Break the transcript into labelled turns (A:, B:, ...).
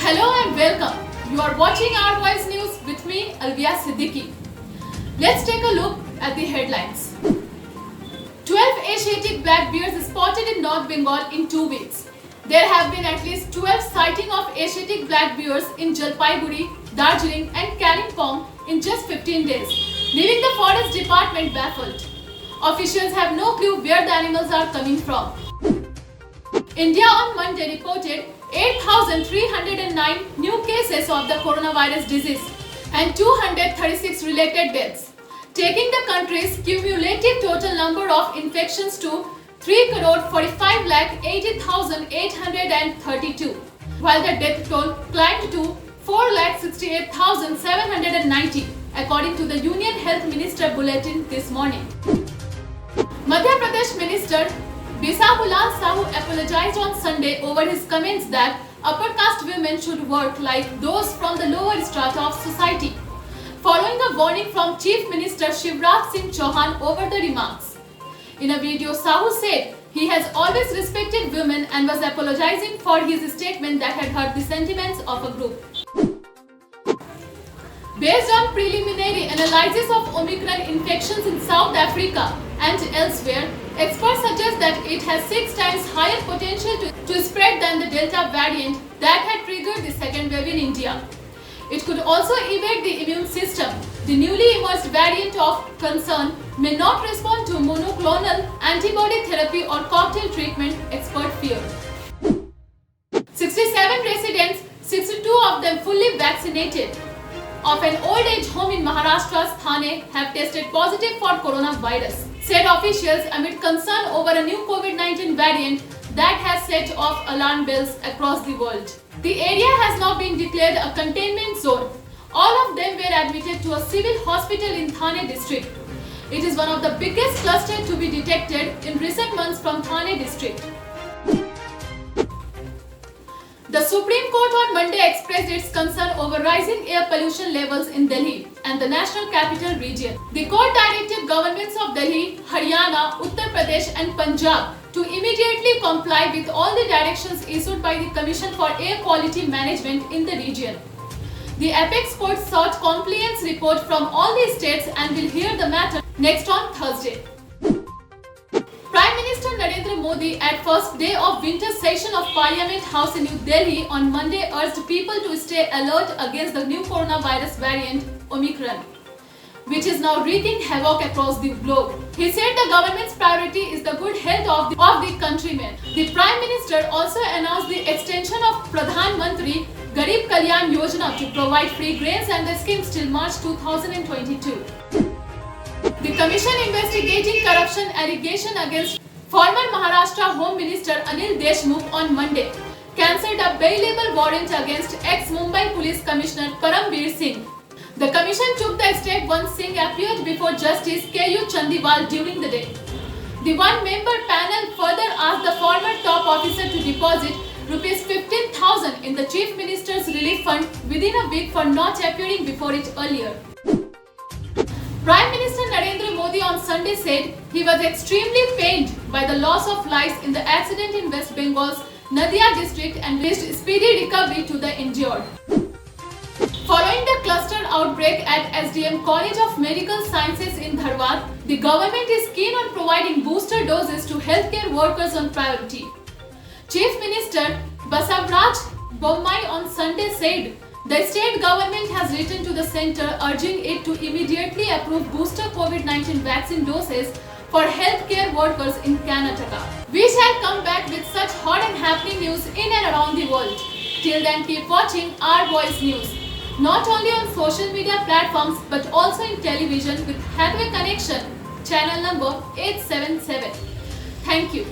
A: Hello and welcome. You are watching Our Voice News with me, Alvia Siddiqui. Let's take a look at the headlines. 12 Asiatic black bears spotted in North Bengal in 2 weeks. There have been at least 12 sightings of Asiatic black bears in Jalpaiguri, Darjeeling and Kalimpong in just 15 days, leaving the forest department baffled. Officials have no clue where the animals are coming from. India on Monday reported 8,309 new cases of the coronavirus disease and 236 related deaths, taking the country's cumulative total number of infections to 3,45,80,832, while the death toll climbed to 4,68,790, according to the Union Health Minister Bulletin this morning. Madhya Pradesh Minister Bisahulal Sahu apologized on Sunday over his comments that upper caste women should work like those from the lower strata of society, following a warning from Chief Minister Shivraj Singh Chauhan over the remarks. In a video, Sahu said he has always respected women and was apologizing for his statement that had hurt the sentiments of a group. Based on preliminary analysis of Omicron infections in South Africa and elsewhere, experts suggest that it has 6 times higher potential to spread than the Delta variant that had triggered the second wave in India. It could also evade the immune system. The newly emerged variant of concern may not respond to monoclonal antibody therapy or cocktail treatment, experts fear. 67 residents, 62 of them fully vaccinated, of an old age home in Maharashtra's Thane have tested positive for coronavirus, said officials amid concern over a new COVID-19 variant that has set off alarm bells across the world. The area has now been declared a containment zone. All of them were admitted to a civil hospital in Thane district. It is one of the biggest clusters to be detected in recent months from Thane district. The Supreme Court on Monday expressed its concern over rising air pollution levels in Delhi and the National Capital Region. The court directed governments of Delhi, Haryana, Uttar Pradesh and Punjab to immediately comply with all the directions issued by the Commission for Air Quality Management in the region. The apex court sought compliance report from all the states and will hear the matter next on Thursday. Prime Minister Narendra Modi at first day of winter session of Parliament House in New Delhi on Monday urged people to stay alert against the new coronavirus variant Omicron, which is now wreaking havoc across the globe. He said the government's priority is the good health of the countrymen. The Prime Minister also announced the extension of Pradhan Mantri Garib Kalyan Yojana to provide free grains and the schemes till March 2022. The commission investigating corruption allegation against former Maharashtra Home Minister Anil Deshmukh on Monday cancelled a bailable warrant against ex-Mumbai Police Commissioner Parambir Singh. The commission took the step once Singh appeared before Justice K.U. Chandiwal during the day. The one-member panel further asked the former top officer to deposit Rs 15,000 in the Chief Minister's Relief Fund within a week for not appearing before it earlier. Prime Minister Narendra Modi on Sunday said he was extremely pained by the loss of lives in the accident in West Bengal's Nadia district and wished speedy recovery to the injured. Following the cluster outbreak at SDM College of Medical Sciences in Dharwad, the government is keen on providing booster doses to healthcare workers on priority. Chief Minister Basavaraj Bommai on Sunday said the state government has written to the centre urging it to immediately approve booster COVID-19 vaccine doses for healthcare workers in Karnataka. We shall come back with such hot and happening news in and around the world. Till then, keep watching Our Voice News, not only on social media platforms but also in television with Hathway Connection, channel number 877. Thank you.